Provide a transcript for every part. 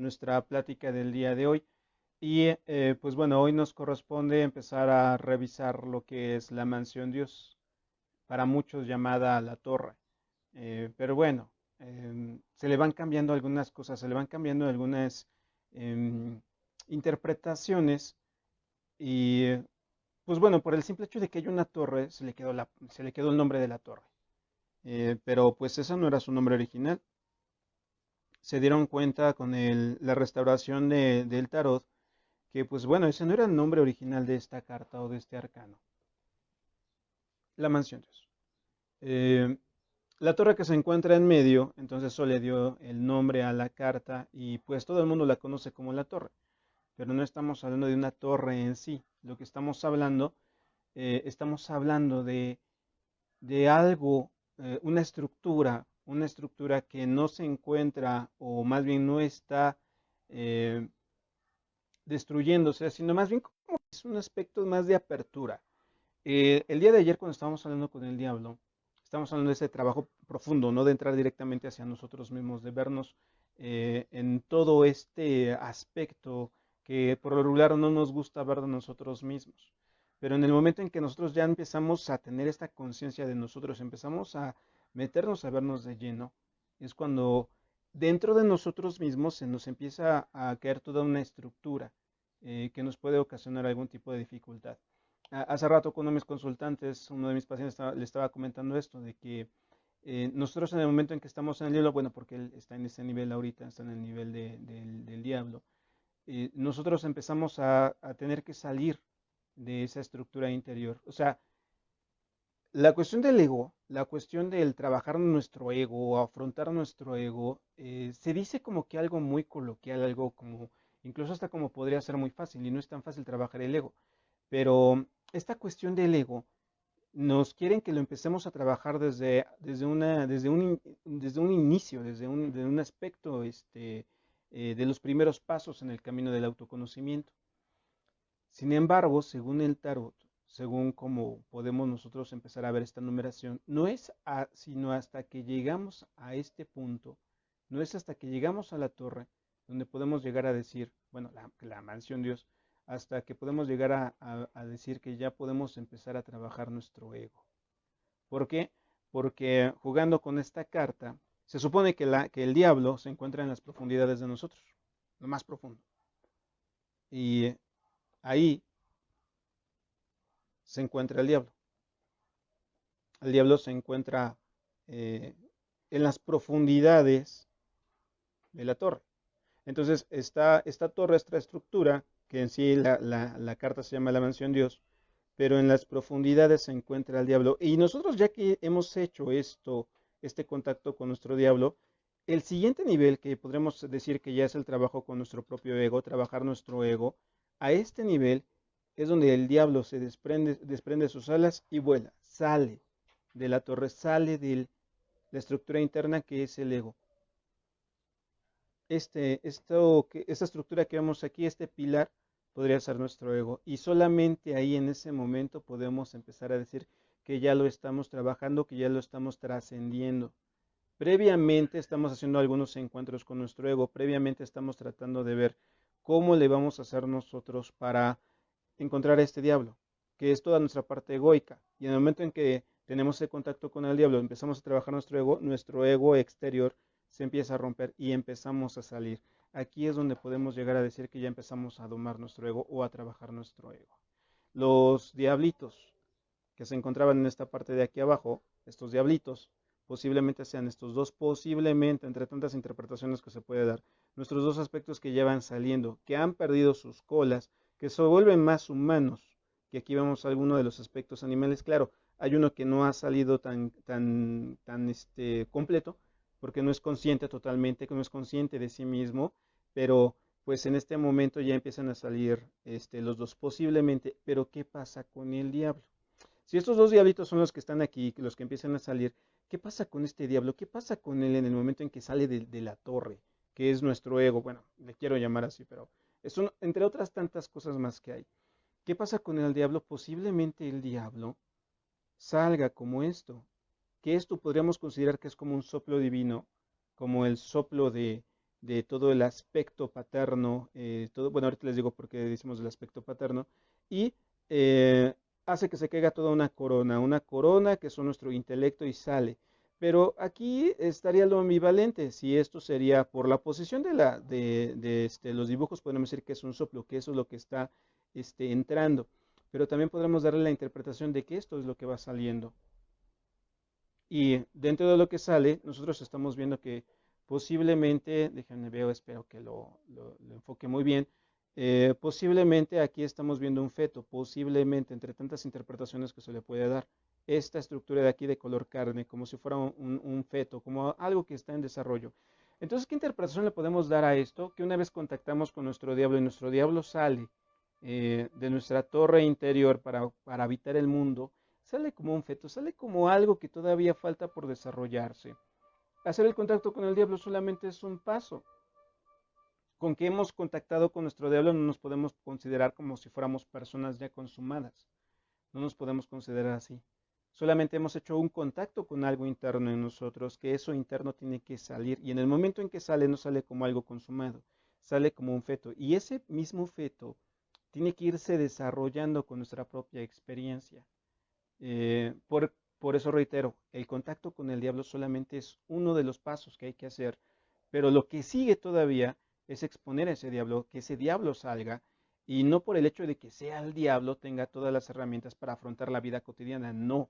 nuestra plática del día de hoy. Y pues bueno, hoy nos corresponde empezar a revisar lo que es la mansión Dios, para muchos llamada la torre. Pero bueno, se le van cambiando algunas cosas, se le van cambiando algunas em, interpretaciones y pues bueno, por el simple hecho de que hay una torre, se le quedó el nombre de la torre. Pero pues ese no era su nombre original. Se dieron cuenta con la restauración del tarot que pues bueno, ese no era el nombre original de esta carta o de este arcano. La mansión Dios. Eh, la torre que se encuentra en medio, entonces eso le dio el nombre a la carta y pues todo el mundo la conoce como la torre. Pero no estamos hablando de una torre en sí. Lo que estamos hablando de algo, una estructura que no se encuentra o más bien no está eh, destruyéndose, sino más bien como es un aspecto más de apertura. El día de ayer cuando estábamos hablando con el diablo, estamos hablando de ese trabajo profundo, no de entrar directamente hacia nosotros mismos, de vernos en todo este aspecto que por lo regular no nos gusta ver de nosotros mismos. Pero en el momento en que nosotros ya empezamos a tener esta conciencia de nosotros, empezamos a meternos a vernos de lleno, es cuando dentro de nosotros mismos se nos empieza a caer toda una estructura que nos puede ocasionar algún tipo de dificultad. Hace rato con uno de mis consultantes, uno de mis pacientes le estaba comentando esto, de que nosotros en el momento en que estamos en el diablo, bueno, porque él está en ese nivel ahorita, está en el nivel del diablo, nosotros empezamos a tener que salir de esa estructura interior. O sea, la cuestión del ego, la cuestión del trabajar nuestro ego o afrontar nuestro ego, se dice como que algo muy coloquial, algo como, incluso hasta como podría ser muy fácil, y no es tan fácil trabajar el ego. Pero esta cuestión del ego nos quieren que lo empecemos a trabajar desde un inicio, de un aspecto de los primeros pasos en el camino del autoconocimiento. Sin embargo, según el tarot, según cómo podemos nosotros empezar a ver esta numeración, no es sino hasta que llegamos a este punto, no es hasta que llegamos a la torre, donde podemos llegar a decir, bueno, la mansión Dios, hasta que podemos llegar a decir que ya podemos empezar a trabajar nuestro ego. ¿Por qué? Porque jugando con esta carta, se supone que el diablo se encuentra en las profundidades de nosotros, lo más profundo. Y ahí se encuentra el diablo. El diablo se encuentra eh, en las profundidades de la torre. Entonces, esta torre, esta estructura, que en sí la carta se llama la mansión Dios, pero en las profundidades se encuentra el diablo. Y nosotros ya que hemos hecho este contacto con nuestro diablo, el siguiente nivel que podremos decir que ya es el trabajo con nuestro propio ego, trabajar nuestro ego, a este nivel es donde el diablo se desprende sus alas y vuela, sale de la torre, sale de la estructura interna que es el ego. Esta estructura que vemos aquí, este pilar, podría ser nuestro ego. Y solamente ahí en ese momento podemos empezar a decir que ya lo estamos trabajando, que ya lo estamos trascendiendo. Previamente estamos haciendo algunos encuentros con nuestro ego, previamente estamos tratando de ver cómo le vamos a hacer nosotros para encontrar a este diablo, que es toda nuestra parte egoica. Y en el momento en que tenemos ese contacto con el diablo, empezamos a trabajar nuestro ego exterior se empieza a romper y empezamos a salir. Aquí es donde podemos llegar a decir que ya empezamos a domar nuestro ego o a trabajar nuestro ego. Los diablitos que se encontraban en esta parte de aquí abajo, estos diablitos, posiblemente sean estos dos, posiblemente, entre tantas interpretaciones que se puede dar, nuestros dos aspectos que llevan saliendo, que han perdido sus colas, que se vuelven más humanos, que aquí vemos algunos de los aspectos animales, claro, hay uno que no ha salido tan completo, porque no es consciente totalmente, que no es consciente de sí mismo, pero pues en este momento ya empiezan a salir los dos posiblemente, pero ¿qué pasa con el diablo? Si estos dos diablitos son los que están aquí, los que empiezan a salir, ¿qué pasa con este diablo? ¿Qué pasa con él en el momento en que sale de la torre, que es nuestro ego? Bueno, le quiero llamar así, pero son entre otras tantas cosas más que hay. ¿Qué pasa con el diablo? Posiblemente el diablo salga como esto, que esto podríamos considerar que es como un soplo divino, como el soplo de todo el aspecto paterno, todo, bueno, ahorita les digo por qué decimos del aspecto paterno, y eh, hace que se caiga toda una corona que son nuestro intelecto y sale. Pero aquí estaría lo ambivalente, si esto sería por la posición de los dibujos, podemos decir que es un soplo, que eso es lo que está entrando, pero también podremos darle la interpretación de que esto es lo que va saliendo. Y dentro de lo que sale, nosotros estamos viendo que posiblemente, déjenme ver, espero que lo enfoque muy bien, posiblemente aquí estamos viendo un feto, posiblemente entre tantas interpretaciones que se le puede dar, esta estructura de aquí de color carne, como si fuera un feto, como algo que está en desarrollo. Entonces, ¿qué interpretación le podemos dar a esto? Que una vez contactamos con nuestro diablo y nuestro diablo sale de nuestra torre interior para habitar el mundo, sale como un feto, sale como algo que todavía falta por desarrollarse. Hacer el contacto con el diablo solamente es un paso. Con que hemos contactado con nuestro diablo no nos podemos considerar como si fuéramos personas ya consumadas. No nos podemos considerar así. Solamente hemos hecho un contacto con algo interno en nosotros, que eso interno tiene que salir. Y en el momento en que sale, no sale como algo consumado, sale como un feto. Y ese mismo feto tiene que irse desarrollando con nuestra propia experiencia. Por eso reitero, el contacto con el diablo solamente es uno de los pasos que hay que hacer, pero lo que sigue todavía es exponer a ese diablo, que ese diablo salga, y no por el hecho de que sea el diablo tenga todas las herramientas para afrontar la vida cotidiana, no,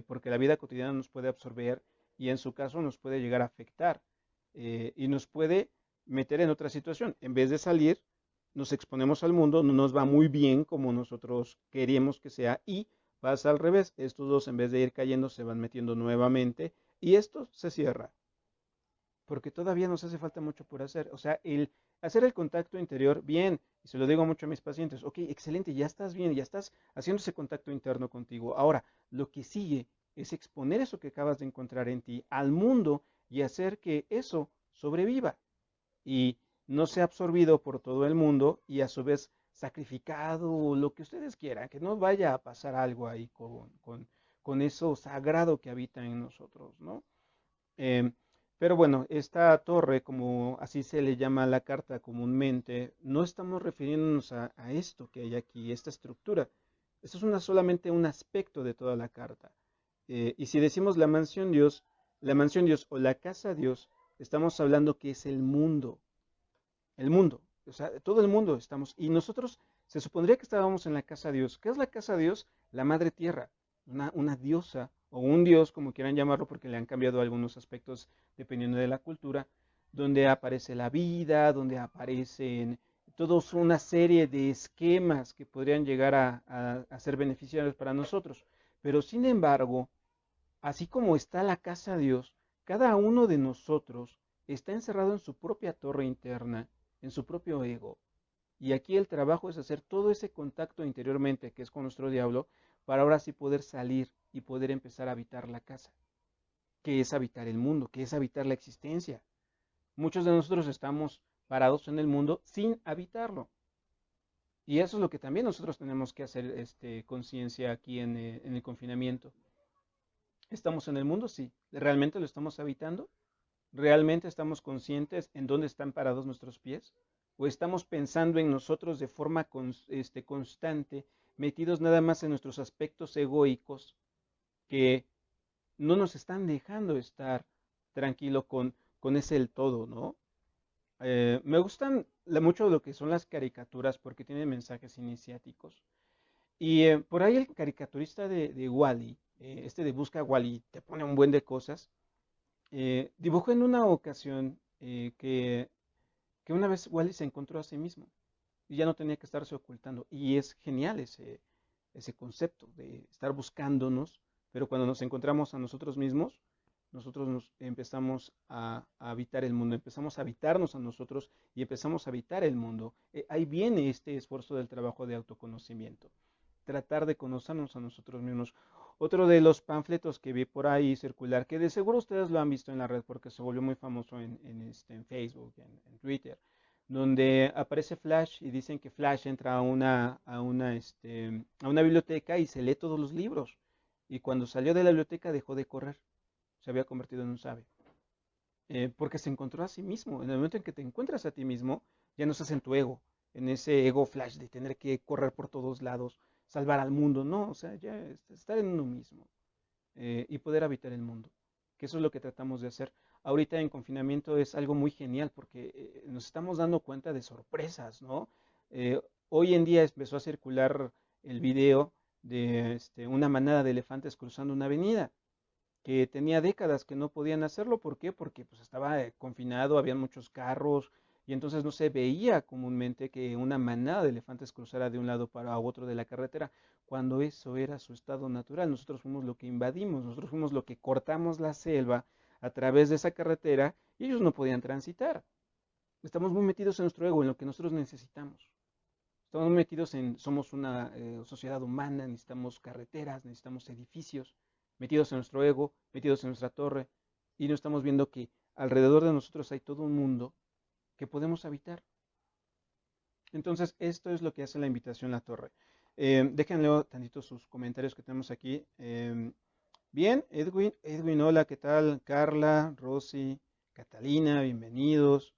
porque la vida cotidiana nos puede absorber y en su caso nos puede llegar a afectar y nos puede meter en otra situación. En vez de salir, nos exponemos al mundo, no nos va muy bien como nosotros queremos que sea y pasa al revés. Estos dos en vez de ir cayendo se van metiendo nuevamente y esto se cierra. Porque todavía nos hace falta mucho por hacer. O sea, el hacer el contacto interior, bien, y se lo digo mucho a mis pacientes, ok, excelente, ya estás bien, ya estás haciendo ese contacto interno contigo. Ahora, lo que sigue es exponer eso que acabas de encontrar en ti al mundo y hacer que eso sobreviva y no sea absorbido por todo el mundo y a su vez sacrificado o lo que ustedes quieran, que no vaya a pasar algo ahí con eso sagrado que habita en nosotros, ¿no? Eh, pero bueno, esta torre, como así se le llama a la carta comúnmente, no estamos refiriéndonos a esto que hay aquí, esta estructura. Esto es solamente un aspecto de toda la carta. Y si decimos la mansión Dios o la casa Dios, estamos hablando que es el mundo, o sea, todo el mundo estamos, y nosotros se supondría que estábamos en la casa de Dios. ¿Qué es la casa de Dios? La madre tierra, una diosa o un dios, como quieran llamarlo, porque le han cambiado algunos aspectos dependiendo de la cultura, donde aparece la vida, donde aparecen todos una serie de esquemas que podrían llegar a ser beneficiarios para nosotros. Pero sin embargo, así como está la casa de Dios, cada uno de nosotros está encerrado en su propia torre interna, en su propio ego. Y aquí el trabajo es hacer todo ese contacto interiormente, que es con nuestro diablo, para ahora sí poder salir y poder empezar a habitar la casa, que es habitar el mundo, que es habitar la existencia. Muchos de nosotros estamos parados en el mundo sin habitarlo. Y eso es lo que también nosotros tenemos que hacer conciencia aquí en el confinamiento. ¿Estamos en el mundo? Sí. ¿Realmente lo estamos habitando? ¿Realmente estamos conscientes en dónde están parados nuestros pies? ¿O estamos pensando en nosotros de forma constante, metidos nada más en nuestros aspectos egoicos que no nos están dejando estar tranquilo con ese el todo, ¿no? Me gustan mucho lo que son las caricaturas porque tienen mensajes iniciáticos. Y por ahí el caricaturista de Wally, de Busca Wally, te pone un buen de cosas. Dibujó en una ocasión que una vez Wally se encontró a sí mismo y ya no tenía que estarse ocultando. Y es genial ese concepto de estar buscándonos, pero cuando nos encontramos a nosotros mismos, nosotros nos empezamos a habitar el mundo, empezamos a habitarnos a nosotros y empezamos a habitar el mundo. Ahí viene este esfuerzo del trabajo de autoconocimiento, tratar de conocernos a nosotros mismos. Otro de los panfletos que vi por ahí circular, que de seguro ustedes lo han visto en la red porque se volvió muy famoso en Facebook, en Twitter, donde aparece Flash y dicen que Flash entra a una biblioteca y se lee todos los libros. Y cuando salió de la biblioteca dejó de correr, se había convertido en un sabe. porque se encontró a sí mismo. En el momento en que te encuentras a ti mismo, ya no estás en tu ego, en ese ego flash de tener que correr por todos lados, salvar al mundo, no, o sea, ya estar en uno mismo y poder habitar el mundo, que eso es lo que tratamos de hacer. Ahorita en confinamiento es algo muy genial porque nos estamos dando cuenta de sorpresas, ¿no? Hoy en día empezó a circular el video de una manada de elefantes cruzando una avenida que tenía décadas que no podían hacerlo. ¿Por qué? Porque pues estaba confinado, había muchos carros y entonces no se veía comúnmente que una manada de elefantes cruzara de un lado para otro de la carretera, cuando eso era su estado natural. Nosotros fuimos lo que invadimos, nosotros fuimos lo que cortamos la selva a través de esa carretera y ellos no podían transitar. Estamos muy metidos en nuestro ego, en lo que nosotros necesitamos. Estamos muy metidos en, somos una sociedad humana, necesitamos carreteras, necesitamos edificios, metidos en nuestro ego, metidos en nuestra torre, y no estamos viendo que alrededor de nosotros hay todo un mundo que podemos habitar. Entonces, esto es lo que hace la invitación a la torre. Déjenle tantito sus comentarios que tenemos aquí. Bien, Edwin, hola, ¿qué tal? Carla, Rosy, Catalina, bienvenidos.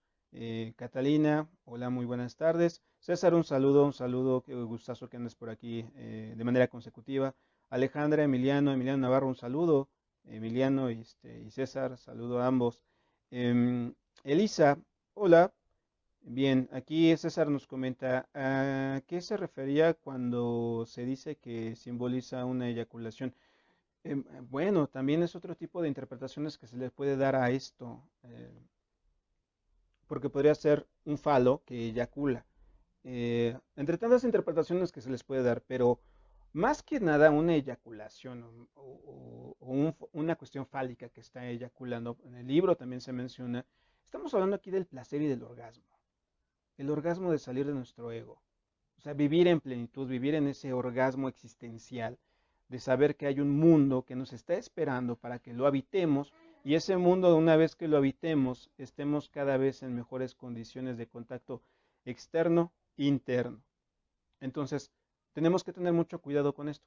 Catalina, hola, muy buenas tardes. César, un saludo, qué gustazo que andes por aquí de manera consecutiva. Alejandra, Emiliano Navarro, un saludo. Emiliano y César, saludo a ambos. Elisa, hola. Bien, aquí César nos comenta, ¿a qué se refería cuando se dice que simboliza una eyaculación? Bueno, también es otro tipo de interpretaciones que se le puede dar a esto, porque podría ser un falo que eyacula. Entre tantas interpretaciones que se les puede dar, pero más que nada una eyaculación una cuestión fálica que está eyaculando, en el libro también se menciona, estamos hablando aquí del placer y del orgasmo, el orgasmo de salir de nuestro ego, o sea, vivir en plenitud, vivir en ese orgasmo existencial, de saber que hay un mundo que nos está esperando para que lo habitemos y ese mundo, una vez que lo habitemos, estemos cada vez en mejores condiciones de contacto externo, interno. Entonces, tenemos que tener mucho cuidado con esto,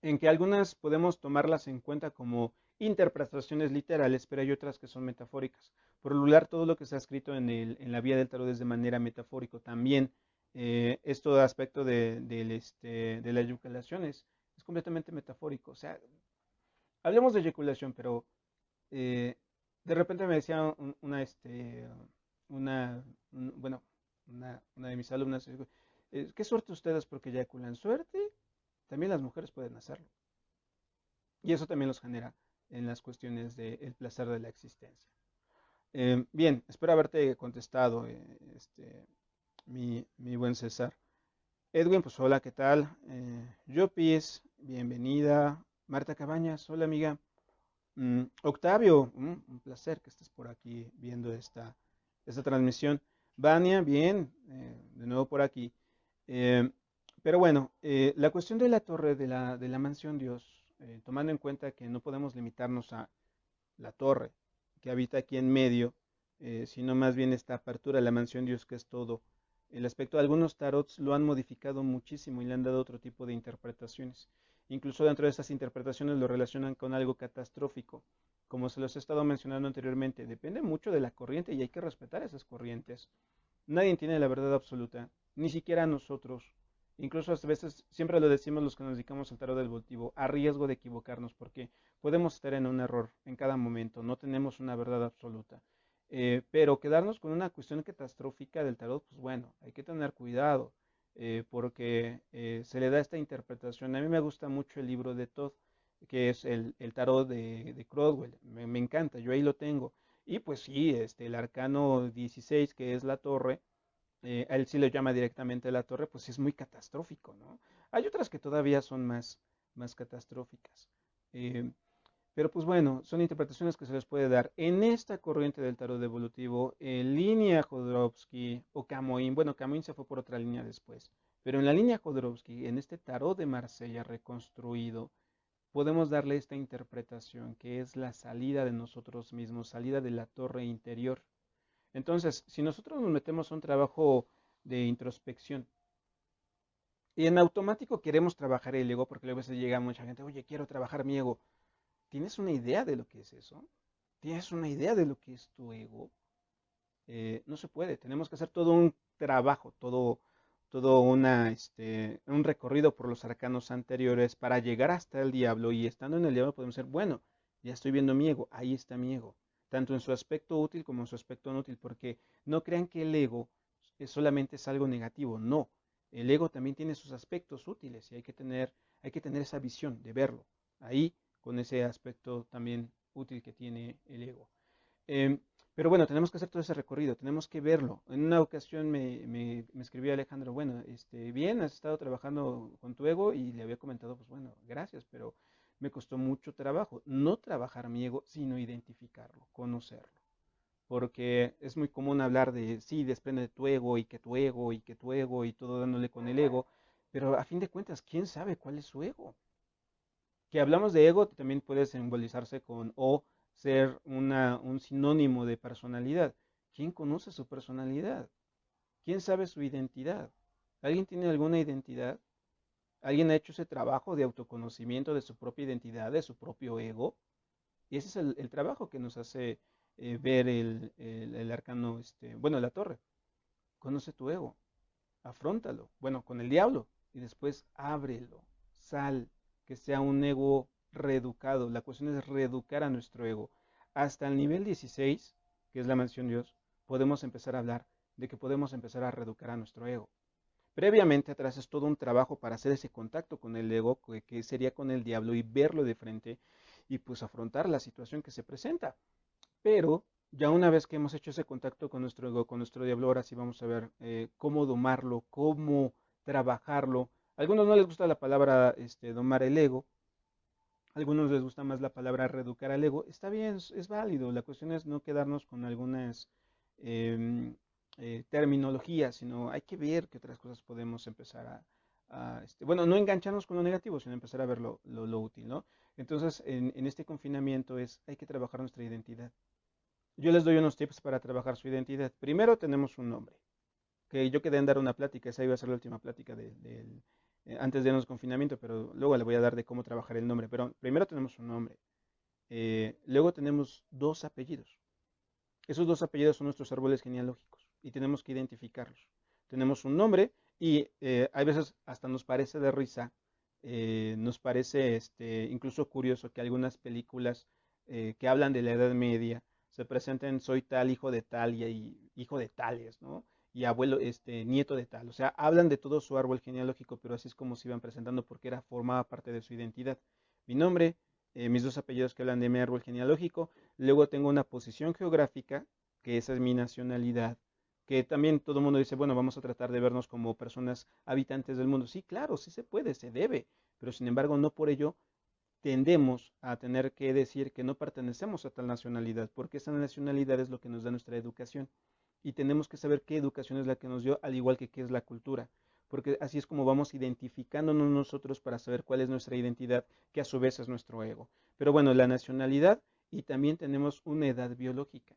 en que algunas podemos tomarlas en cuenta como interpretaciones literales, pero hay otras que son metafóricas. Por lo regular, todo lo que se ha escrito en la vía del tarot es de manera metafórica. También esto aspecto de la eyaculación es completamente metafórico. O sea, hablemos de eyaculación, pero eh, de repente me decía bueno, una de mis alumnas, ¿qué suerte ustedes porque eyaculan? Suerte, también las mujeres pueden hacerlo. Y eso también los genera en las cuestiones del placer de la existencia. Bien, espero haberte contestado, mi buen César. Edwin, pues hola, ¿qué tal? Yopis, bienvenida. Marta Cabañas, hola amiga. Octavio, un placer que estés por aquí viendo esta transmisión. Vania, bien, de nuevo por aquí. Eh, pero bueno, la cuestión de la torre de la mansión Dios, tomando en cuenta que no podemos limitarnos a la torre que habita aquí en medio, sino más bien esta apertura de la mansión Dios que es todo. El aspecto de algunos tarots lo han modificado muchísimo y le han dado otro tipo de interpretaciones. Incluso dentro de estas interpretaciones lo relacionan con algo catastrófico. Como se los he estado mencionando anteriormente, depende mucho de la corriente y hay que respetar esas corrientes. Nadie tiene la verdad absoluta, ni siquiera nosotros. Incluso a veces, siempre lo decimos los que nos dedicamos al tarot del voltivo, a riesgo de equivocarnos, porque podemos estar en un error en cada momento, no tenemos una verdad absoluta. Pero quedarnos con una cuestión catastrófica del tarot, pues bueno, hay que tener cuidado, porque se le da esta interpretación. A mí me gusta mucho el libro de Todd, que es el tarot de Crowell, me encanta, yo ahí lo tengo. Y pues sí, el arcano 16, que es la torre, a él sí lo llama directamente la torre, pues sí es muy catastrófico, ¿no? Hay otras que todavía son más catastróficas. Eh, pero pues bueno, son interpretaciones que se les puede dar. En esta corriente del tarot evolutivo, en línea Jodorowsky o Camoin, bueno, Camoin se fue por otra línea después, pero en la línea Jodorowsky, en este tarot de Marsella reconstruido, podemos darle esta interpretación que es la salida de nosotros mismos, salida de la torre interior. Entonces, si nosotros nos metemos a un trabajo de introspección y en automático queremos trabajar el ego, porque luego a veces llega mucha gente, oye, quiero trabajar mi ego. ¿Tienes una idea de lo que es eso? ¿Tienes una idea de lo que es tu ego? No se puede, tenemos que hacer todo un trabajo, todo un recorrido por los arcanos anteriores para llegar hasta el diablo y estando en el diablo podemos decir, bueno, ya estoy viendo mi ego, ahí está mi ego, tanto en su aspecto útil como en su aspecto no útil, porque no crean que el ego solamente es algo negativo, no, el ego también tiene sus aspectos útiles y hay que tener esa visión de verlo, ahí con ese aspecto también útil que tiene el ego. Em, pero bueno, tenemos que hacer todo ese recorrido, tenemos que verlo. En una ocasión me escribió Alejandro, bueno, bien, has estado trabajando con tu ego y le había comentado, pues bueno, gracias, pero me costó mucho trabajo, no trabajar mi ego, sino identificarlo, conocerlo. Porque es muy común hablar de, sí, desprende de tu ego y que tu ego y que tu ego y todo dándole con el ego, pero a fin de cuentas, ¿quién sabe cuál es su ego? Que hablamos de ego también puede simbolizarse con o ser un sinónimo de personalidad. ¿Quién conoce su personalidad? ¿Quién sabe su identidad? ¿Alguien tiene alguna identidad? ¿Alguien ha hecho ese trabajo de autoconocimiento de su propia identidad, de su propio ego? Y ese es el trabajo que nos hace ver el arcano, bueno, la torre. Conoce tu ego, afróntalo, bueno, con el diablo, y después ábrelo, sal, que sea un ego reeducado. La cuestión es reeducar a nuestro ego. Hasta el nivel 16, que es la mansión Dios, podemos empezar a hablar de que podemos empezar a reeducar a nuestro ego. Previamente atrás es todo un trabajo para hacer ese contacto con el ego, que sería con el diablo, y verlo de frente y pues afrontar la situación que se presenta. Pero ya una vez que hemos hecho ese contacto con nuestro ego, con nuestro diablo, ahora sí vamos a ver cómo domarlo, cómo trabajarlo. A algunos no les gusta la palabra domar el ego, a algunos les gusta más la palabra reeducar al ego. Está bien, es válido. La cuestión es no quedarnos con algunas em, terminologías, sino hay que ver qué otras cosas podemos empezar bueno, no engancharnos con lo negativo, sino empezar a ver lo útil, ¿no? Entonces, en este confinamiento hay que trabajar nuestra identidad. Yo les doy unos tips para trabajar su identidad. Primero tenemos un nombre, que yo quedé en dar una plática, esa iba a ser la última plática antes de irnos confinamiento, pero luego le voy a dar de cómo trabajar el nombre. Pero primero tenemos un nombre. Luego tenemos dos apellidos. Esos dos apellidos son nuestros árboles genealógicos y tenemos que identificarlos. Tenemos un nombre y hay veces hasta nos parece de risa, nos parece incluso curioso que algunas películas que hablan de la Edad Media se presenten soy tal, hijo de tal y hijo de tales, ¿no? Y abuelo, nieto de tal. O sea, hablan de todo su árbol genealógico, pero así es como se iban presentando porque formaba parte de su identidad. Mi nombre, mis dos apellidos que hablan de mi árbol genealógico. Luego tengo una posición geográfica, que esa es mi nacionalidad, que también todo el mundo dice, bueno, vamos a tratar de vernos como personas habitantes del mundo. Sí, claro, sí se puede, se debe, pero sin embargo no por ello tendemos a tener que decir que no pertenecemos a tal nacionalidad, porque esa nacionalidad es lo que nos da nuestra educación. Y tenemos que saber qué educación es la que nos dio, al igual que qué es la cultura, porque así es como vamos identificándonos nosotros para saber cuál es nuestra identidad, que a su vez es nuestro ego. Pero bueno, la nacionalidad y también tenemos una edad biológica.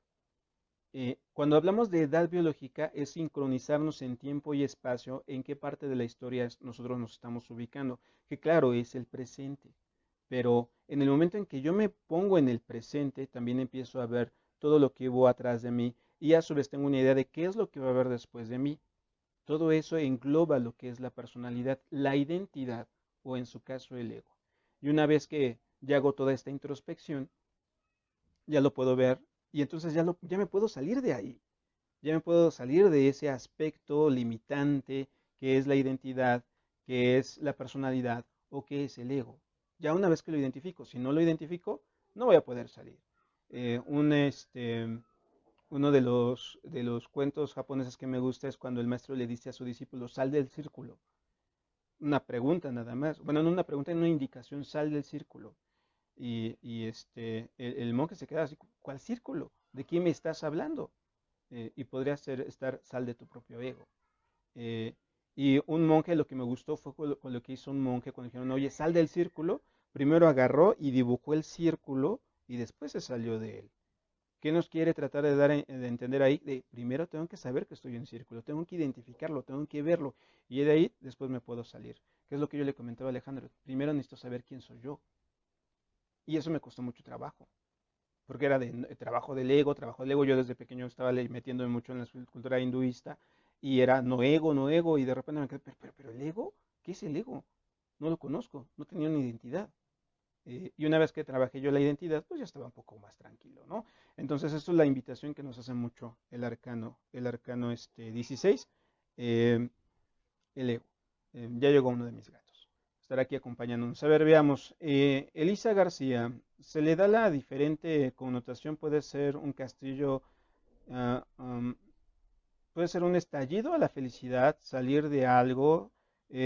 Cuando hablamos de edad biológica es sincronizarnos en tiempo y espacio en qué parte de la historia nosotros nos estamos ubicando, que claro es el presente, pero en el momento en que yo me pongo en el presente también empiezo a ver todo lo que hubo atrás de mí y a su vez tengo una idea de qué es lo que va a haber después de mí. Todo eso engloba lo que es la personalidad, la identidad o en su caso el ego. Y una vez que ya hago toda esta introspección, ya lo puedo ver y entonces ya me puedo salir de ahí, ya me puedo salir de ese aspecto limitante que es la identidad, que es la personalidad o que es el ego. Ya una vez que lo identifico, si no lo identifico, no voy a poder salir. Eh, un, este, Uno de los cuentos japoneses que me gusta es cuando el maestro le dice a su discípulo, sal del círculo. Una pregunta nada más. Bueno, no una pregunta, una indicación, sal del círculo. El monje se queda así, ¿cuál círculo? ¿De quién me estás hablando? Y podría estar sal de tu propio ego. Eh, y un monje, lo que me gustó fue con lo que hizo un monje cuando dijeron, oye, sal del círculo. Primero agarró y dibujó el círculo y después se salió de él. ¿Qué nos quiere tratar de dar de entender ahí? De primero tengo que saber que estoy en círculo, tengo que identificarlo, tengo que verlo y de ahí después me puedo salir. ¿Qué es lo que yo le comentaba a Alejandro? Primero necesito saber quién soy yo y eso me costó mucho trabajo porque era de trabajo del ego. Yo desde pequeño estaba metiéndome mucho en la cultura hinduista y era no ego, no ego, y de repente me quedé, pero el ego, ¿qué es el ego? No lo conozco, no tenía una identidad. Y una vez que trabajé yo la identidad, pues ya estaba un poco más tranquilo, ¿no? Entonces, esto es la invitación que nos hace mucho el arcano 16, eh, el ego. Ya llegó uno de mis gatos. Estará aquí acompañándonos. A ver, veamos. Elisa García, se le da la diferente connotación, puede ser un castillo, ah, puede ser un estallido a la felicidad, salir de algo,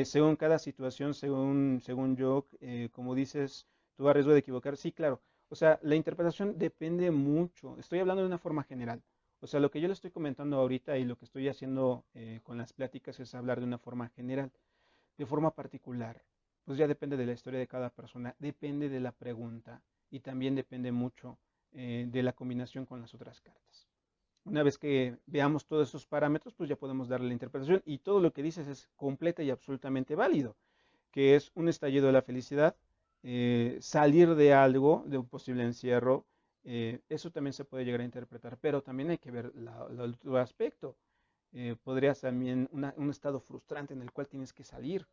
según cada situación, según yo, como dices, tuvo riesgo de equivocar. Sí, claro. O sea, la interpretación depende mucho. Estoy hablando de una forma general. O sea, lo que yo le estoy comentando ahorita y lo que estoy haciendo con las pláticas es hablar de una forma general. De forma particular, pues ya depende de la historia de cada persona, depende de la pregunta y también depende mucho de la combinación con las otras cartas. Una vez que veamos todos esos parámetros, pues ya podemos darle la interpretación y todo lo que dices es completa y absolutamente válido, que es un estallido de la felicidad, salir de algo, de un posible encierro, eso también se puede llegar a interpretar, pero también hay que ver el otro aspecto. Podría también un estado frustrante en el cual tienes que salir.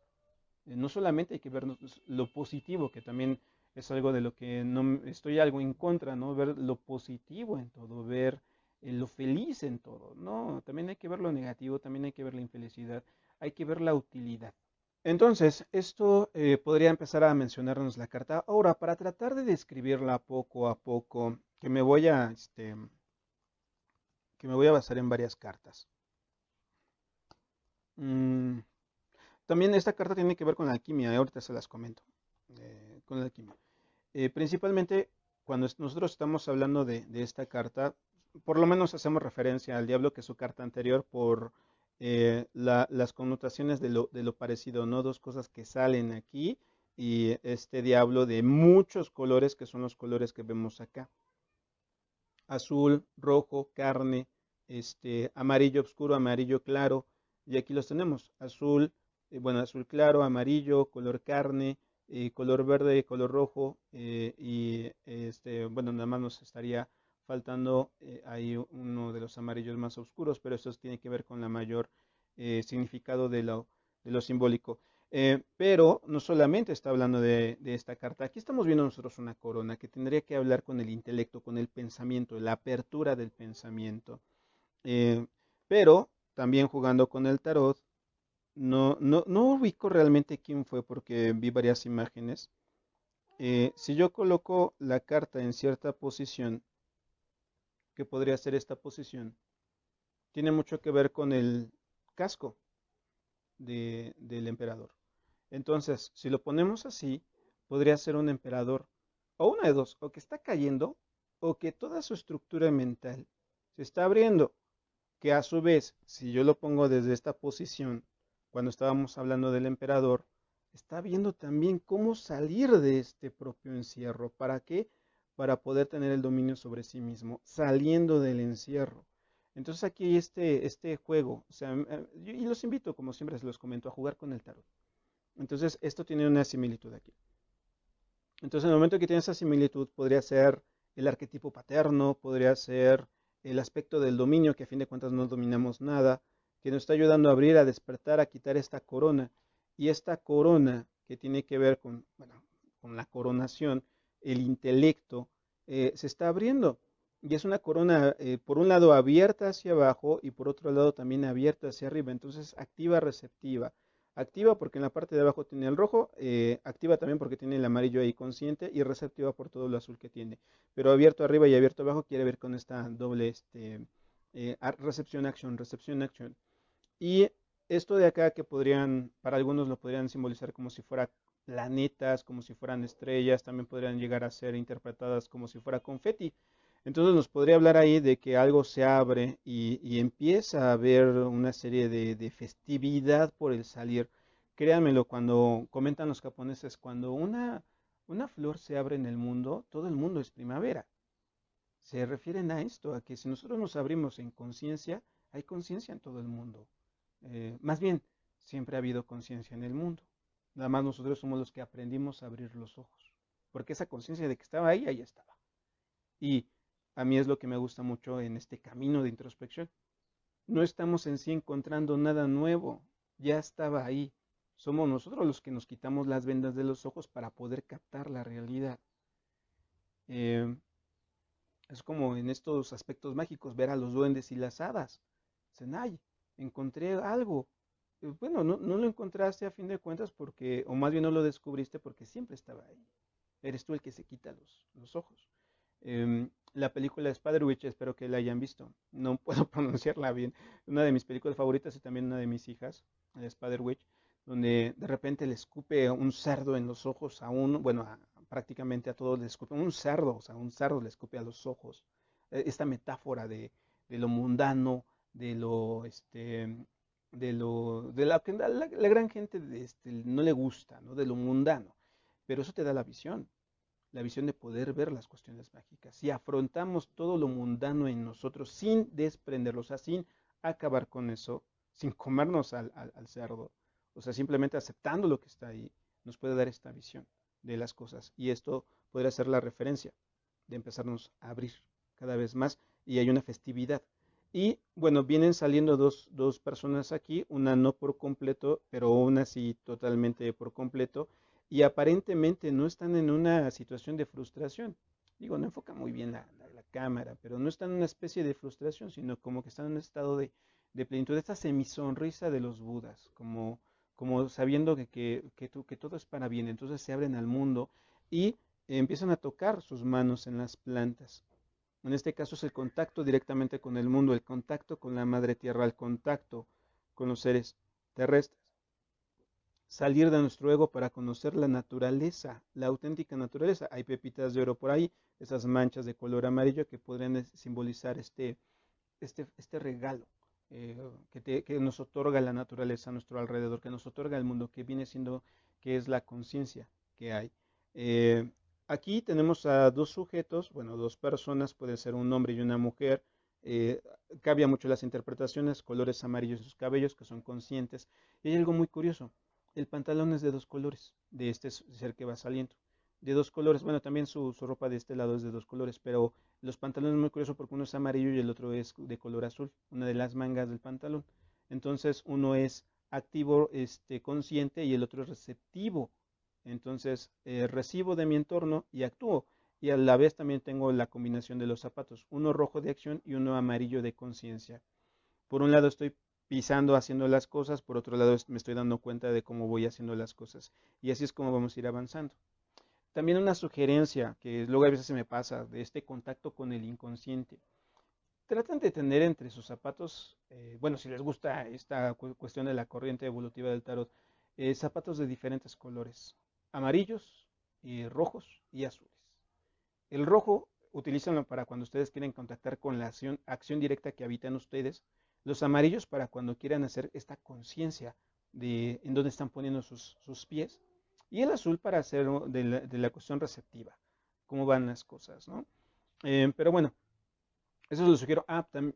No solamente hay que ver lo positivo, que también es algo de lo que no estoy algo en contra, ¿no? Ver lo positivo en todo, ver lo feliz en todo, ¿no? También hay que ver lo negativo, también hay que ver la infelicidad, hay que ver la utilidad. Entonces, esto podría empezar a mencionarnos la carta. Ahora, para tratar de describirla poco a poco, que me voy a basar en varias cartas. Mm, También esta carta tiene que ver con la alquimia, ahorita se las comento, con la alquimia. Principalmente cuando nosotros estamos hablando de esta carta, por lo menos hacemos referencia al diablo, que es su carta anterior, por las connotaciones de lo parecido, ¿no? Dos cosas que salen aquí y este diablo de muchos colores, que son los colores que vemos acá. Azul, rojo, carne, amarillo oscuro, amarillo claro, y aquí los tenemos, azul, bueno, azul claro, amarillo, color carne, color verde, color rojo, y bueno, nada más nos estaría faltando ahí uno de los amarillos más oscuros, pero eso tiene que ver con la mayor significado de lo simbólico. Pero no solamente está hablando de esta carta, aquí estamos viendo nosotros una corona que tendría que hablar con el intelecto, con el pensamiento, la apertura del pensamiento. Eh, pero también jugando con el tarot, no ubico realmente quién fue porque vi varias imágenes. Si yo coloco la carta en cierta posición, que podría ser esta posición, tiene mucho que ver con el casco del emperador. Entonces, si lo ponemos así, podría ser un emperador, o una de dos, o que está cayendo, o que toda su estructura mental se está abriendo, que a su vez, si yo lo pongo desde esta posición, cuando estábamos hablando del emperador, está viendo también cómo salir de este propio encierro. ¿Para qué? Para poder tener el dominio sobre sí mismo, saliendo del encierro. Entonces aquí hay este juego, o sea, y los invito, como siempre se los comento, a jugar con el tarot. Entonces, esto tiene una similitud aquí. Entonces, en el momento que tiene esa similitud, podría ser el arquetipo paterno, podría ser el aspecto del dominio, que a fin de cuentas no dominamos nada, que nos está ayudando a abrir, a despertar, a quitar esta corona. Y esta corona, que tiene que ver con, bueno, con la coronación, el intelecto, se está abriendo. Y es una corona, por un lado, abierta hacia abajo y por otro lado también abierta hacia arriba. Entonces, activa, receptiva. Activa porque en la parte de abajo tiene el rojo, activa también porque tiene el amarillo ahí consciente y receptiva por todo lo azul que tiene. Pero abierto arriba y abierto abajo quiere ver con esta doble recepción, acción, recepción, acción. Y esto de acá que podrían, para algunos lo podrían simbolizar como si fuera planetas, como si fueran estrellas, también podrían llegar a ser interpretadas como si fuera confeti. Entonces nos podría hablar ahí de que algo se abre y empieza a haber una serie de festividad por el salir. Créanmelo, cuando comentan los japoneses, cuando una flor se abre en el mundo, todo el mundo es primavera. Se refieren a esto, a que si nosotros nos abrimos en conciencia, hay conciencia en todo el mundo. Más bien, siempre ha habido conciencia en el mundo. Nada más nosotros somos los que aprendimos a abrir los ojos. Porque esa conciencia de que estaba ahí, ahí estaba. Y a mí es lo que me gusta mucho en este camino de introspección. No estamos en sí encontrando nada nuevo, ya estaba ahí. Somos nosotros los que nos quitamos las vendas de los ojos para poder captar la realidad. Eh, es como en estos aspectos mágicos, ver a los duendes y las hadas. Dicen, ay, encontré algo. Bueno, no lo encontraste a fin de cuentas porque, o más bien no lo descubriste porque siempre estaba ahí. Eres tú el que se quita los ojos. La película Spiderwitch, espero que la hayan visto. No puedo pronunciarla bien. Una de mis películas favoritas y también una de mis hijas, Spiderwitch, donde de repente le escupe un cerdo en los ojos a uno, bueno, prácticamente a todos le escupe un cerdo, o sea, un cerdo le escupe a los ojos. Esta metáfora de lo mundano, de lo, de la que la gran gente no le gusta, ¿no? De lo mundano. Pero eso te da la visión de poder ver las cuestiones mágicas. Si afrontamos todo lo mundano en nosotros sin desprenderlo, o sea, sin acabar con eso, sin comernos al cerdo, o sea, simplemente aceptando lo que está ahí, nos puede dar esta visión de las cosas. Y esto podría ser la referencia de empezarnos a abrir cada vez más. Y hay una festividad. Y bueno, vienen saliendo dos personas aquí, una no por completo, pero una sí totalmente por completo, y aparentemente no están en una situación de frustración. Digo, no enfoca muy bien la cámara, pero no están en una especie de frustración, sino como que están en un estado de plenitud, de esta semisonrisa de los budas, como sabiendo que todo es para bien. Entonces se abren al mundo y empiezan a tocar sus manos en las plantas. En este caso es el contacto directamente con el mundo, el contacto con la madre tierra, el contacto con los seres terrestres. Salir de nuestro ego para conocer la naturaleza, la auténtica naturaleza. Hay pepitas de oro por ahí, esas manchas de color amarillo que podrían simbolizar este regalo que nos otorga la naturaleza a nuestro alrededor, que nos otorga el mundo, que viene siendo, que es la conciencia que hay. Eh, Aquí tenemos a dos sujetos, bueno, dos personas, puede ser un hombre y una mujer. Eh, Cambia mucho las interpretaciones, colores amarillos en sus cabellos, que son conscientes. Y hay algo muy curioso, el pantalón es de dos colores, de este ser que va saliendo. De dos colores, bueno, también su ropa de este lado es de dos colores, pero los pantalones es muy curioso porque uno es amarillo y el otro es de color azul, una de las mangas del pantalón. Entonces uno es activo, consciente y el otro es receptivo. Entonces recibo de mi entorno y actúo. Y a la vez también tengo la combinación de los zapatos, uno rojo de acción y uno amarillo de conciencia. Por un lado estoy pisando, haciendo las cosas, por otro lado me estoy dando cuenta de cómo voy haciendo las cosas. Y así es como vamos a ir avanzando. También una sugerencia que luego a veces se me pasa de este contacto con el inconsciente. Tratan de tener entre sus zapatos, bueno, si les gusta esta cuestión de la corriente evolutiva del tarot, zapatos de diferentes colores, amarillos, rojos y azules. El rojo, utilízanlo para cuando ustedes quieren contactar con la acción directa que habita en ustedes. Los amarillos para cuando quieran hacer esta conciencia de en dónde están poniendo sus pies. Y el azul para hacer de la cuestión receptiva, cómo van las cosas, ¿no? Pero bueno, eso lo sugiero.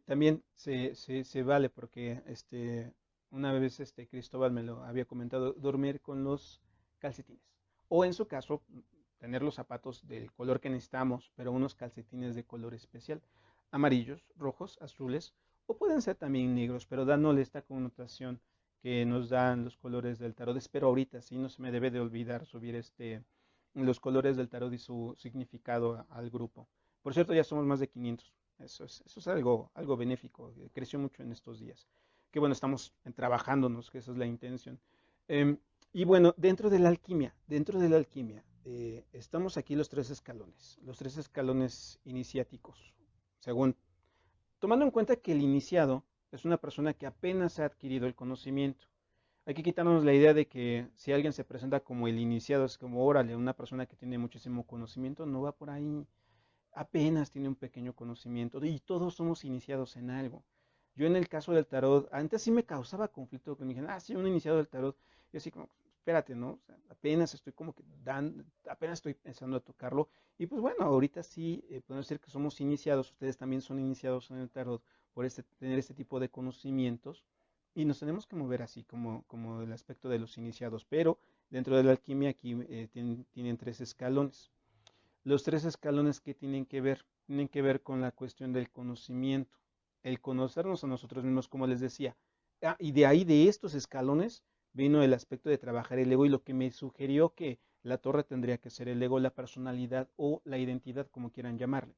También se vale porque una vez Cristóbal me lo había comentado, dormir con los calcetines. O en su caso, tener los zapatos del color que necesitamos, pero unos calcetines de color especial. Amarillos, rojos, azules, o pueden ser también negros, pero dándole esta connotación que nos dan los colores del tarot. Espero ahorita, sí, no se me debe de olvidar subir los colores del tarot y su significado al grupo. Por cierto, ya somos más de 500. Eso es algo benéfico, creció mucho en estos días. Que bueno, estamos trabajándonos, que esa es la intención. Y bueno, dentro de la alquimia, estamos aquí los tres escalones iniciáticos, según, tomando en cuenta que el iniciado es una persona que apenas ha adquirido el conocimiento. Hay que quitarnos la idea de que si alguien se presenta como el iniciado, es como, órale, una persona que tiene muchísimo conocimiento, no va por ahí, apenas tiene un pequeño conocimiento y todos somos iniciados en algo. Yo en el caso del tarot, antes sí me causaba conflicto que me dijeran, sí, un iniciado del tarot. Yo así como, espérate, ¿no? O sea, apenas estoy como que apenas estoy pensando a tocarlo. Y pues bueno, ahorita sí, podemos decir que somos iniciados, ustedes también son iniciados en el tarot por tener este tipo de conocimientos. Y nos tenemos que mover así, como el aspecto de los iniciados. Pero dentro de la alquimia aquí tienen tres escalones. Los tres escalones que tienen que ver. tienen que ver con la cuestión del conocimiento, el conocernos a nosotros mismos, como les decía. Y de ahí, de estos escalones, vino el aspecto de trabajar el ego y lo que me sugirió que la torre tendría que ser el ego, la personalidad o la identidad, como quieran llamarle.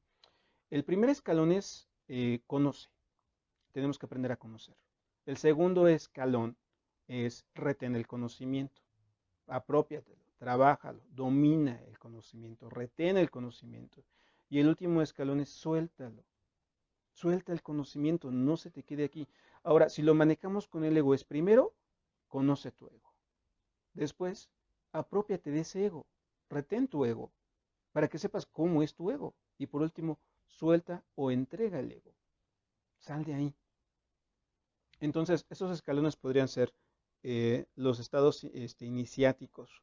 El primer escalón es conoce, tenemos que aprender a conocer. El segundo escalón es retén el conocimiento, apropiatelo, trabájalo, domina el conocimiento, retén el conocimiento. Y el último escalón es suéltalo, suelta el conocimiento, no se te quede aquí. Ahora, si lo manejamos con el ego, es primero, conoce tu ego. Después, apropiate de ese ego, retén tu ego, para que sepas cómo es tu ego. Y por último, suelta o entrega el ego. Sal de ahí. Entonces, esos escalones podrían ser los estados iniciáticos.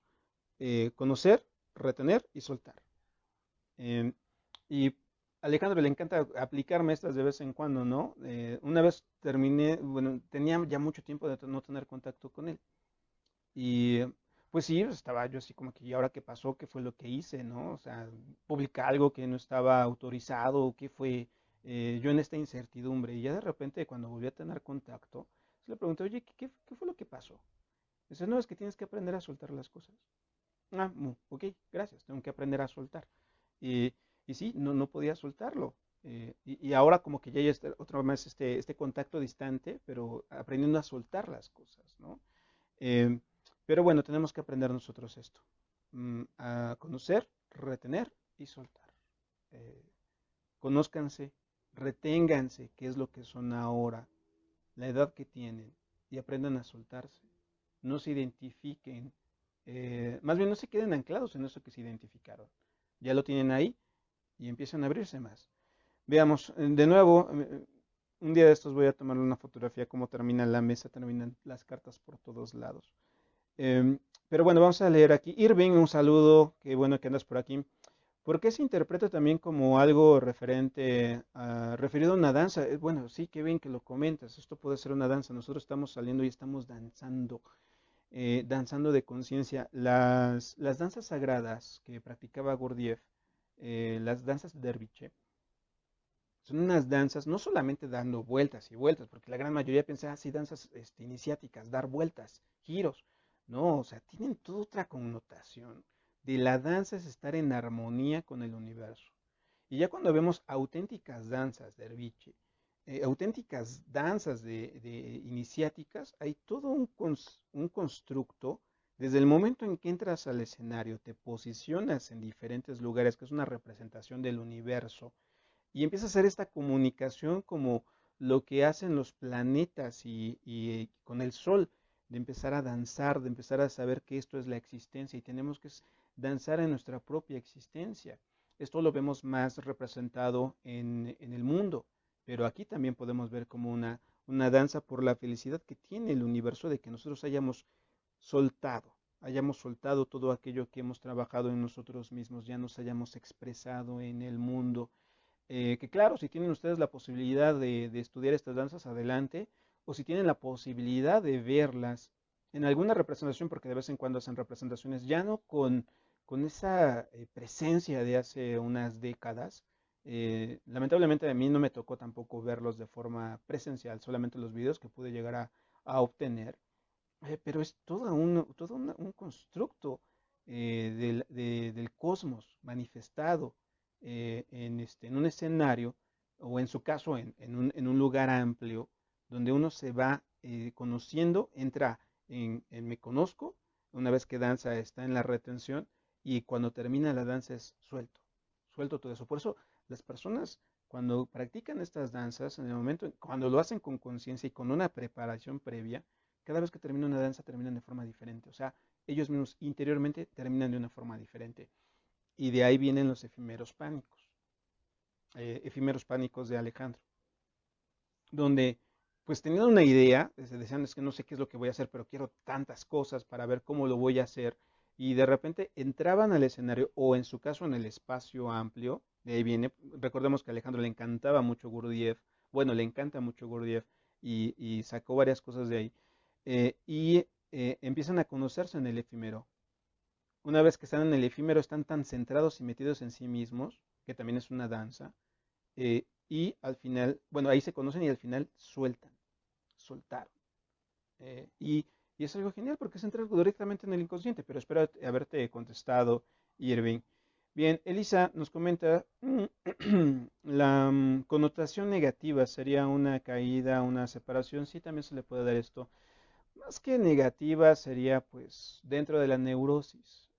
Conocer, retener y soltar. Eh, y Alejandro le encanta aplicarme estas de vez en cuando, ¿no? Una vez terminé, bueno, tenía ya mucho tiempo de no tener contacto con él. Y pues sí, estaba yo así como que, ¿y ahora qué pasó? ¿Qué fue lo que hice? ¿No? O sea, publicar algo que no estaba autorizado, ¿qué fue? Yo en esta incertidumbre. Y ya de repente, cuando volví a tener contacto, le pregunté, oye, ¿qué fue lo que pasó? Dice, no, es que tienes que aprender a soltar las cosas. Ah, ok, gracias, tengo que aprender a soltar. Y, y sí, no podía soltarlo. Y ahora como que ya hay otra vez este contacto distante, pero aprendiendo a soltar las cosas, ¿no? Eh, pero bueno, tenemos que aprender nosotros esto. A conocer, retener y soltar. Eh, Conózcanse, reténganse qué es lo que son ahora, la edad que tienen y aprendan a soltarse. No se identifiquen, más bien no se queden anclados en eso que se identificaron. Ya lo tienen ahí y empiezan a abrirse más. Veamos, de nuevo, un día de estos voy a tomar una fotografía cómo termina la mesa, terminan las cartas por todos lados. Pero bueno, vamos a leer aquí. Irving, un saludo, qué bueno que andas por aquí. ¿Por qué se interpreta también como algo referido a una danza? Bueno, sí, qué bien que lo comentas. Esto puede ser una danza. Nosotros estamos saliendo y estamos danzando, danzando de conciencia. Las danzas sagradas que practicaba Gurdjieff, las danzas derviche, son unas danzas, no solamente dando vueltas y vueltas, porque la gran mayoría piensa, sí, danzas iniciáticas, dar vueltas, giros. No, o sea, tienen toda otra connotación. De la danza es estar en armonía con el universo. Y ya cuando vemos auténticas danzas de Derviche, auténticas danzas de iniciáticas, hay todo un constructo. Desde el momento en que entras al escenario, te posicionas en diferentes lugares, que es una representación del universo, y empieza a hacer esta comunicación como lo que hacen los planetas y con el sol, de empezar a danzar, de empezar a saber que esto es la existencia y tenemos que danzar en nuestra propia existencia. Esto lo vemos más representado en el mundo, pero aquí también podemos ver como una danza por la felicidad que tiene el universo de que nosotros hayamos soltado todo aquello que hemos trabajado en nosotros mismos, ya nos hayamos expresado en el mundo, que claro, si tienen ustedes la posibilidad de estudiar estas danzas, adelante, o si tienen la posibilidad de verlas en alguna representación, porque de vez en cuando hacen representaciones, ya no con esa presencia de hace unas décadas. Lamentablemente a mí no me tocó tampoco verlos de forma presencial, solamente los videos que pude llegar a obtener, pero es todo un constructo del cosmos manifestado en un escenario o en su caso en un lugar amplio donde uno se va conociendo, entra en me conozco, una vez que danza está en la retención y cuando termina la danza es suelto todo eso. Por eso las personas cuando practican estas danzas, en el momento, cuando lo hacen con conciencia y con una preparación previa, cada vez que termina una danza terminan de forma diferente. O sea, ellos mismos interiormente terminan de una forma diferente. Y de ahí vienen los efímeros pánicos de Alejandro, donde pues teniendo una idea, decían es que no sé qué es lo que voy a hacer, pero quiero tantas cosas para ver cómo lo voy a hacer, y de repente entraban al escenario o en su caso en el espacio amplio, de ahí viene, recordemos que a Alejandro le encantaba mucho Gurdjieff, bueno, le encanta mucho Gurdjieff y sacó varias cosas de ahí, empiezan a conocerse en el efímero. Una vez que están en el efímero, están tan centrados y metidos en sí mismos, que también es una danza, y al final, bueno, ahí se conocen y al final sueltan, soltaron. Y, y es algo genial porque se entra directamente en el inconsciente, pero espero haberte contestado, Irving. Bien, Elisa nos comenta, la connotación negativa sería una caída, una separación, sí, también se le puede dar esto. Más que negativa sería pues dentro de la neurosis,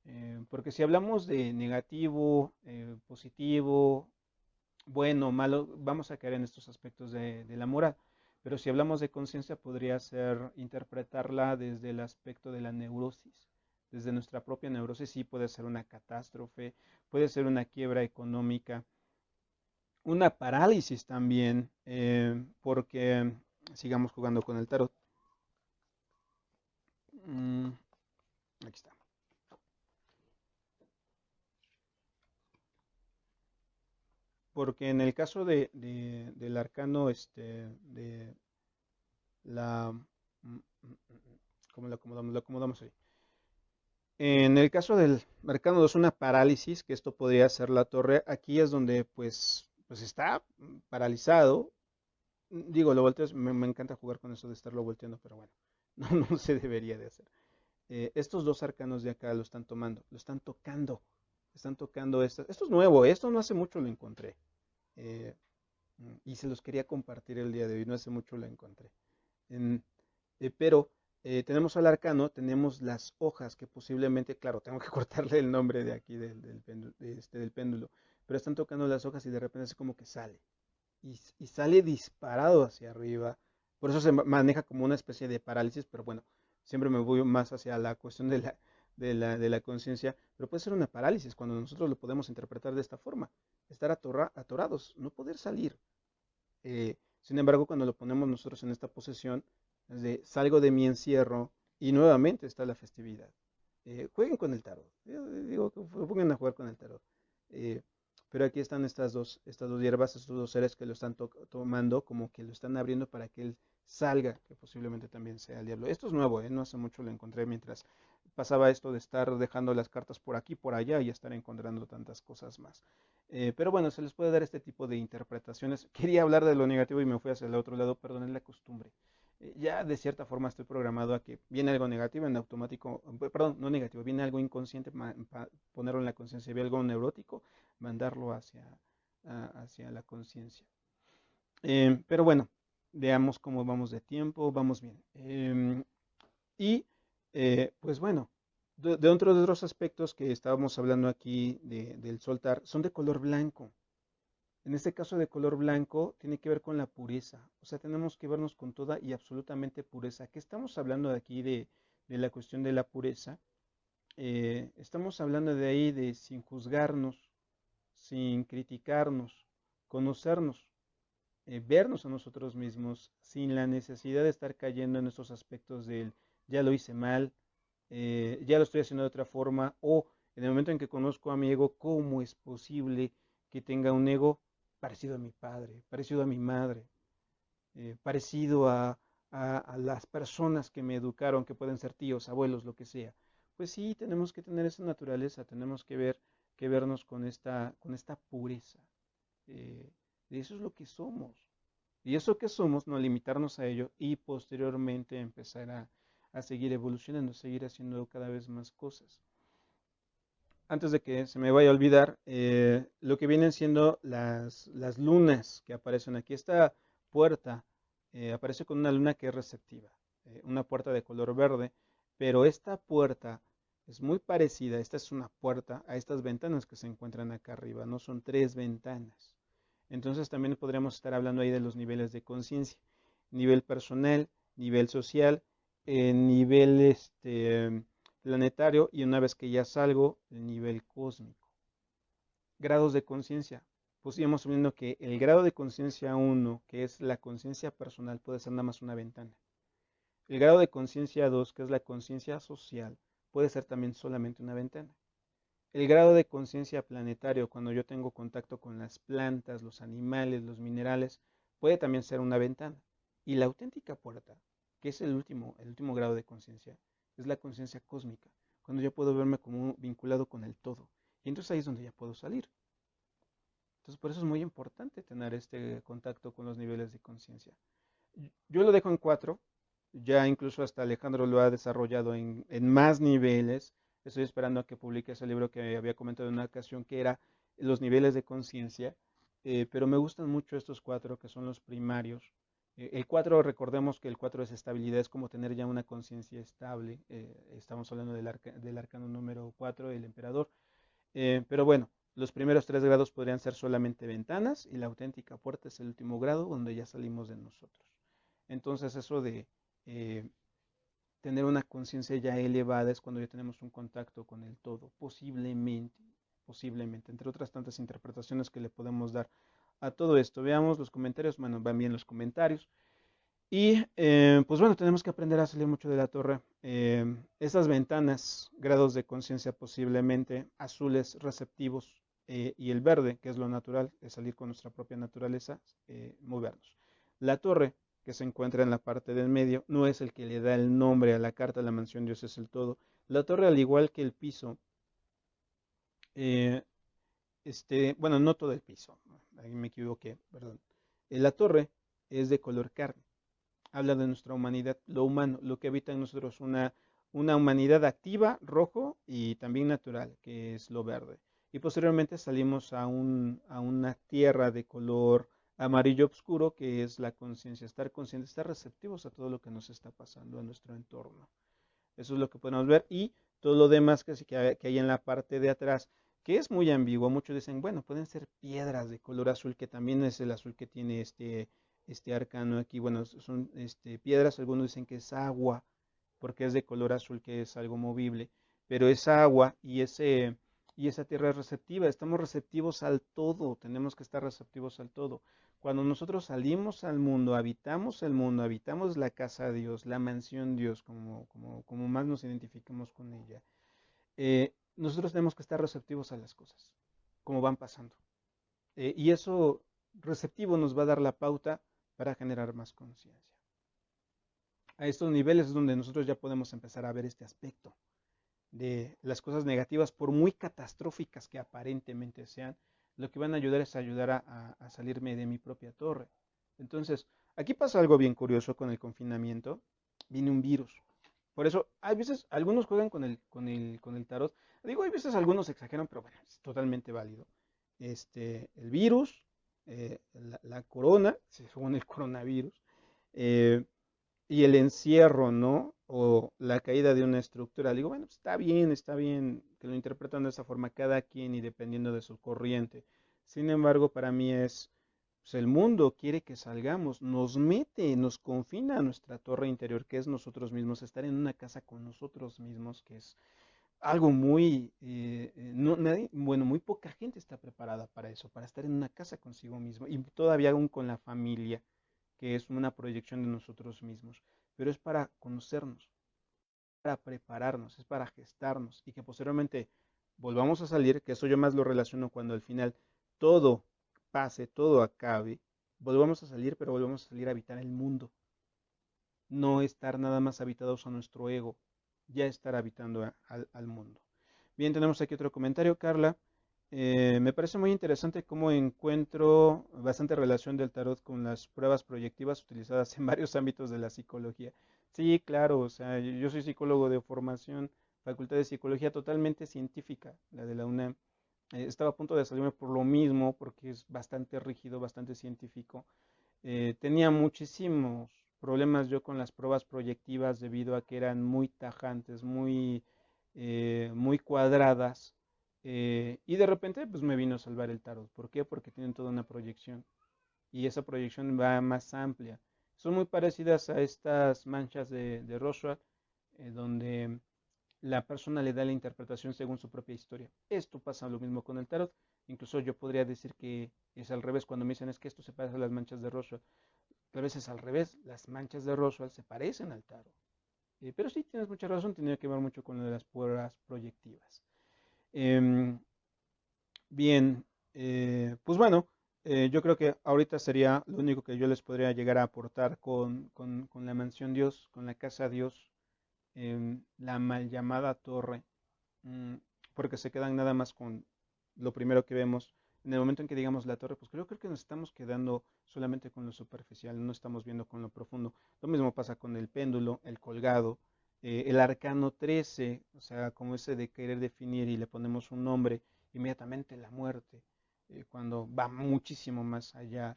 porque si hablamos de negativo, positivo, bueno, malo, vamos a caer en estos aspectos de la moral. Pero si hablamos de conciencia, podría ser interpretarla desde el aspecto de la neurosis. Desde nuestra propia neurosis, sí puede ser una catástrofe, puede ser una quiebra económica, una parálisis también, porque sigamos jugando con el tarot. Mm, aquí está. Porque en el caso del arcano, de la... ¿Cómo lo acomodamos? Lo acomodamos ahí. En el caso del arcano 2, una parálisis, que esto podría ser la torre, aquí es donde pues está paralizado. Digo, lo volteas, me encanta jugar con eso de estarlo volteando, pero bueno, no se debería de hacer. Estos dos arcanos de acá lo están tomando, lo están tocando esto es nuevo, esto no hace mucho lo encontré. eh, y se los quería compartir el día de hoy, no hace mucho lo encontré. En- pero tenemos al arcano, tenemos las hojas que posiblemente, claro, tengo que cortarle el nombre de aquí del péndulo, pero están tocando las hojas y de repente es como que sale y sale disparado hacia arriba. Por eso se maneja como una especie de parálisis, pero bueno, siempre me voy más hacia la cuestión de la conciencia, pero puede ser una parálisis cuando nosotros lo podemos interpretar de esta forma, estar atorados, no poder salir. Sin embargo, cuando lo ponemos nosotros en esta posesión, es de salgo de mi encierro y nuevamente está la festividad. Jueguen con el tarot. Yo digo que pongan a jugar con el tarot. Eh, pero aquí están estas dos hierbas, estos dos seres que lo están tomando, como que lo están abriendo para que él salga, que posiblemente también sea el diablo. Esto es nuevo, no hace mucho lo encontré mientras pasaba esto de estar dejando las cartas por aquí, por allá y estar encontrando tantas cosas más. Pero bueno, se les puede dar este tipo de interpretaciones. Quería hablar de lo negativo y me fui hacia el otro lado, perdón, es la costumbre. Ya de cierta forma estoy programado a que viene algo negativo en automático, perdón, no negativo, viene algo inconsciente, ponerlo en la conciencia, ve algo neurótico, mandarlo hacia la conciencia. Pero bueno, veamos cómo vamos de tiempo, vamos bien. Y pues bueno, de otros aspectos que estábamos hablando aquí del soltar, son de color blanco. En este caso de color blanco tiene que ver con la pureza. O sea, tenemos que vernos con toda y absolutamente pureza. ¿Qué estamos hablando de aquí de la cuestión de la pureza? Estamos hablando de ahí de sin juzgarnos, sin criticarnos, conocernos, vernos a nosotros mismos sin la necesidad de estar cayendo en estos aspectos del ya lo hice mal, ya lo estoy haciendo de otra forma, o en el momento en que conozco a mi ego, ¿cómo es posible que tenga un ego parecido a mi padre, parecido a mi madre, parecido a las personas que me educaron, que pueden ser tíos, abuelos, lo que sea? Pues sí, tenemos que tener esa naturaleza, tenemos que vernos con esta pureza. Eh, eso es lo que somos. Y eso que somos, no limitarnos a ello y posteriormente empezar a seguir evolucionando, seguir haciendo cada vez más cosas. Antes de que se me vaya a olvidar, lo que vienen siendo las lunas que aparecen aquí. Esta puerta aparece con una luna que es receptiva, una puerta de color verde, pero esta puerta es muy parecida, esta es una puerta a estas ventanas que se encuentran acá arriba, no son tres ventanas. Entonces también podríamos estar hablando ahí de los niveles de conciencia, nivel personal, nivel social, nivel planetario y una vez que ya salgo, el nivel cósmico. Grados de conciencia. Pues íbamos viendo que el grado de conciencia 1, que es la conciencia personal, puede ser nada más una ventana. El grado de conciencia 2, que es la conciencia social, puede ser también solamente una ventana. El grado de conciencia planetario, cuando yo tengo contacto con las plantas, los animales, los minerales, puede también ser una ventana. Y la auténtica puerta, que es el último grado de conciencia, es la conciencia cósmica, cuando yo puedo verme como vinculado con el todo. Y entonces ahí es donde ya puedo salir. Entonces, por eso es muy importante tener este contacto con los niveles de conciencia. Yo lo dejo en 4, ya incluso hasta Alejandro lo ha desarrollado en más niveles. Estoy esperando a que publique ese libro que había comentado en una ocasión, que era los niveles de conciencia, pero me gustan mucho estos 4 que son los primarios. El 4, recordemos que el 4 es estabilidad, es como tener ya una conciencia estable. Estamos hablando del arcano número 4, el emperador. Pero bueno, los primeros 3 grados podrían ser solamente ventanas y la auténtica puerta es el último grado donde ya salimos de nosotros. Entonces eso de eh, tener una conciencia ya elevada es cuando ya tenemos un contacto con el todo, posiblemente, entre otras tantas interpretaciones que le podemos dar a todo esto. Veamos los comentarios, bueno, van bien los comentarios. Y pues bueno, tenemos que aprender a salir mucho de la torre. Esas ventanas, grados de conciencia posiblemente, azules receptivos y el verde, que es lo natural, es salir con nuestra propia naturaleza, movernos. La torre, que se encuentra en la parte del medio, no es el que le da el nombre a la carta, la mansión Dios es el todo. La torre, al igual que el piso, eh, bueno, no todo el piso, ahí me equivoqué, perdón. La torre es de color carne, habla de nuestra humanidad, lo humano, lo que habita en nosotros, una humanidad activa, rojo, y también natural, que es lo verde. Y posteriormente salimos a una tierra de color amarillo oscuro, que es la conciencia, estar conscientes, estar receptivos a todo lo que nos está pasando en nuestro entorno. Eso es lo que podemos ver. Y todo lo demás que hay en la parte de atrás, que es muy ambiguo. Muchos dicen, bueno, pueden ser piedras de color azul, que también es el azul que tiene este arcano aquí. Bueno, son piedras, algunos dicen que es agua, porque es de color azul, que es algo movible. Pero es agua y esa tierra es receptiva. Estamos receptivos al todo, tenemos que estar receptivos al todo. Cuando nosotros salimos al mundo, habitamos la casa de Dios, la mansión Dios, como más nos identifiquemos con ella, nosotros tenemos que estar receptivos a las cosas, como van pasando. Y eso receptivo nos va a dar la pauta para generar más conciencia. A estos niveles es donde nosotros ya podemos empezar a ver este aspecto de las cosas negativas, por muy catastróficas que aparentemente sean, lo que van a ayudar es ayudar a salirme de mi propia torre. Entonces, aquí pasa algo bien curioso con el confinamiento. Viene un virus. Por eso, hay veces, algunos juegan con el tarot. Digo, hay veces algunos exageran, pero bueno, es totalmente válido. El virus, la corona, según el coronavirus, eh, y el encierro, ¿no? O la caída de una estructura. Digo, bueno, pues está bien que lo interpretan de esa forma cada quien y dependiendo de su corriente. Sin embargo, para mí es, pues el mundo quiere que salgamos, nos mete, nos confina a nuestra torre interior, que es nosotros mismos, estar en una casa con nosotros mismos, que es algo muy, no, bueno, muy poca gente está preparada para eso, para estar en una casa consigo mismo y todavía aún con la familia, que es una proyección de nosotros mismos, pero es para conocernos, para prepararnos, es para gestarnos y que posteriormente volvamos a salir, que eso yo más lo relaciono cuando al final todo pase, todo acabe, volvamos a salir, pero volvamos a salir a habitar el mundo, no estar nada más habitados a nuestro ego, ya estar habitando al mundo. Bien, tenemos aquí otro comentario, Carla. Me parece muy interesante cómo encuentro bastante relación del tarot con las pruebas proyectivas utilizadas en varios ámbitos de la psicología. Sí, claro, o sea, yo soy psicólogo de formación, facultad de psicología totalmente científica, la de la UNAM. Estaba a punto de salirme por lo mismo, porque es bastante rígido, bastante científico. Tenía muchísimos problemas yo con las pruebas proyectivas debido a que eran muy tajantes, muy cuadradas. Y de repente pues me vino a salvar el tarot. ¿Por qué? Porque tienen toda una proyección y esa proyección va más amplia. Son muy parecidas a estas manchas de Rorschach, donde la persona le da la interpretación según su propia historia. Esto pasa lo mismo con el tarot. Incluso yo podría decir que es al revés cuando me dicen es que esto se parece a las manchas de Rorschach. Tal vez es al revés, las manchas de Rorschach se parecen al tarot. Pero sí, tienes mucha razón, tenía que ver mucho con lo de las pruebas proyectivas. Em, Bien, pues bueno, yo creo que ahorita sería lo único que yo les podría llegar a aportar con la mansión Dios, con la casa Dios, la mal llamada torre, mm, porque se quedan nada más con lo primero que vemos, En el momento en que digamos la torre, pues creo que nos estamos quedando solamente con lo superficial, no estamos viendo con lo profundo. Lo mismo pasa con el péndulo, el colgado, el arcano 13, o sea, como ese de querer definir y le ponemos un nombre, inmediatamente la muerte, cuando va muchísimo más allá.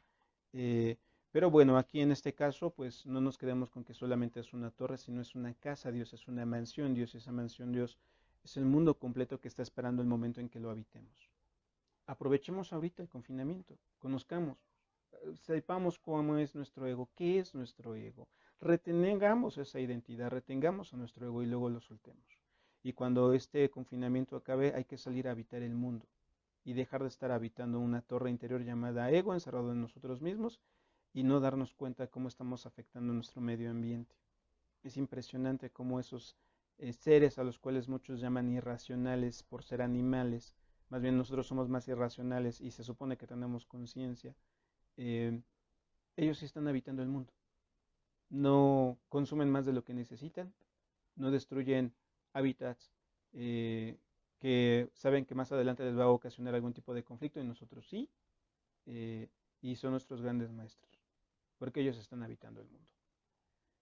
eh, pero bueno, aquí en este caso, pues no nos quedemos con que solamente es una torre, sino es una casa, Dios es una mansión, Dios, esa mansión, Dios es el mundo completo que está esperando el momento en que lo habitemos. Aprovechemos ahorita el confinamiento, conozcamos, sepamos cómo es nuestro ego, qué es nuestro ego, retengamos esa identidad, retengamos a nuestro ego y luego lo soltemos. Y cuando este confinamiento acabe, hay que salir a habitar el mundo y dejar de estar habitando una torre interior llamada ego, encerrado en nosotros mismos y no darnos cuenta de cómo estamos afectando nuestro medio ambiente. Es impresionante cómo esos seres a los cuales muchos llaman irracionales por ser animales, más bien nosotros somos más irracionales y se supone que tenemos conciencia, eh, ellos sí están habitando el mundo. No consumen más de lo que necesitan, no destruyen hábitats eh, que saben que más adelante les va a ocasionar algún tipo de conflicto y nosotros sí, eh, y son nuestros grandes maestros, porque ellos están habitando el mundo.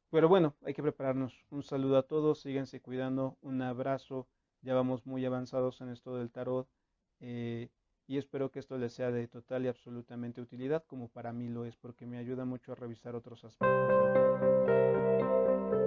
Pero bueno, hay que prepararnos. Un saludo a todos, síganse cuidando, un abrazo, ya vamos muy avanzados en esto del tarot eh, y espero que esto les sea de total y absolutamente utilidad como para mí lo es porque me ayuda mucho a revisar otros aspectos del tarot.